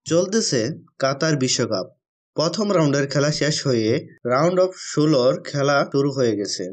চলতেছে কাতার বিশ্বকাপ। প্রথম রাউন্ডের খেলা শেষ হয়ে রাউন্ড অফ 16-র খেলা শুরু হয়ে গেছে।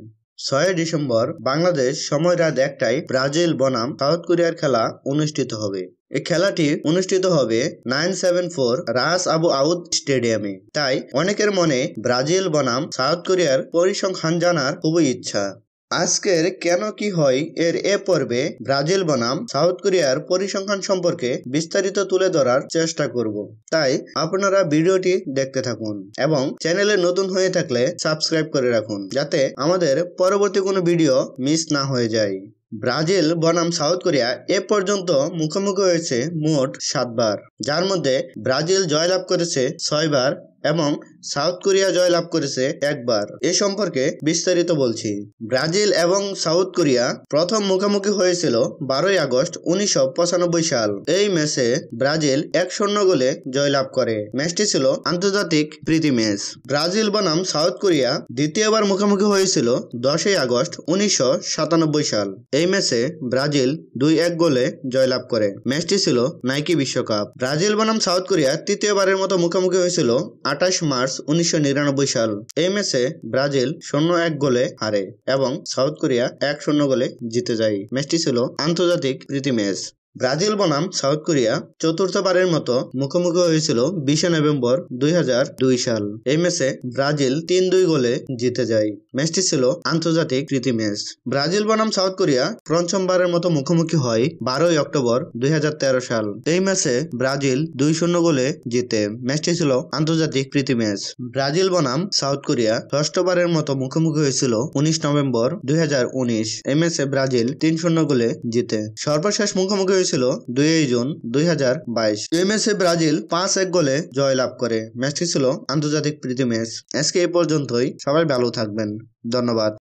6 ডিসেম্বর বাংলাদেশ সময় রাত 1টায় ব্রাজিল বনাম সাউথ কোরিয়ার খেলা অনুষ্ঠিত হবে। এই খেলাটি অনুষ্ঠিত হবে 974 রাস আবু আউদ স্টেডিয়ামে। তাই অনেকের মনে ব্রাজিল বনাম সাউথ কোরিয়ার পরিসংখ্যান জানার খুবই ইচ্ছা। আজকের কেন কি হয় এর এ পর্বে ব্রাজিল বনাম সাউথ কোরিয়ার পরিসংখ্যান সম্পর্কে বিস্তারিত তুলে ধরার চেষ্টা করব। তাই আপনারা ভিডিওটি দেখতে থাকুন এবং চ্যানেলে নতুন হয়ে থাকলে সাবস্ক্রাইব করে রাখুন, যাতে আমাদের পরবর্তী কোনো ভিডিও মিস না হয়ে যায়। ব্রাজিল বনাম সাউথ কোরিয়া এ পর্যন্ত মুখোমুখি হয়েছে মোট 7 বার, যার মধ্যে ব্রাজিল জয়লাভ করেছে 6 বার এবং সাউথ কোরিয়া জয়লাভ করেছে 1 বার। এ সম্পর্কে বিস্তারিত বলছি। ব্রাজিল এবং সাউথ কোরিয়া প্রথম মুখোমুখি হয়েছিল 12 আগস্ট 1995 সাল। এই ম্যাচে ব্রাজিল 1-0 গোলে জয়লাভ করে। ম্যাচটি ছিল আন্তর্জাতিক প্রীতি ম্যাচ। ব্রাজিল বনাম সাউথ কোরিয়া দ্বিতীয়বার মুখোমুখি হয়েছিল 10 আগস্ট 1997 সাল। এই ম্যাচে ব্রাজিল 2-1 গোলে জয়লাভ করে। ম্যাচটি ছিল নাইকি বিশ্বকাপ। ব্রাজিল বনাম সাউথ কোরিয়া তৃতীয়বারের মতো মুখোমুখি হয়েছিল 28 মার্চ 1999 সাল। এই ম্যাচে ব্রাজিল 0-1 গোলে হারে এবং সাউথ কোরিয়া 1-0 গোলে জিতে যায়। ম্যাচটি ছিল আন্তর্জাতিক প্রীতি ম্যাচ। ব্রাজিল বনাম সাউথ কোরিয়া চতুর্থবারের মতো মুখোমুখি হয়েছিল 20 নভেম্বর 2002 সাল। এই ম্যাচে ব্রাজিল 3-2 গোলে জিতে যায়। ম্যাচটি ছিল আন্তর্জাতিক প্রীতি ম্যাচ। ব্রাজিল বনাম সাউথ কোরিয়া পঞ্চমবারের মতো মুখোমুখি হয় 12 অক্টোবর 2013 সাল। এই ম্যাচে ব্রাজিল 2-0 গোলে জিতে। ম্যাচটি ছিল আন্তর্জাতিক প্রীতি ম্যাচ। ব্রাজিল বনাম সাউথ কোরিয়া ষষ্ঠবারের মতো মুখোমুখি হয়েছিল 19 নভেম্বর 2019। এই ম্যাচে ব্রাজিল 3-0 গোলে জিতে। সর্বশেষ মুখোমুখি হয়েছিল 2 জুন 2022। এই ম্যাচে ব্রাজিল 5-1 গোলে জয়লাভ করে। ম্যাচটি ছিল আন্তর্জাতিক প্রীতি ম্যাচ। আজকে এই পর্যন্তই। সবাই ভালো থাকবেন। ধন্যবাদ।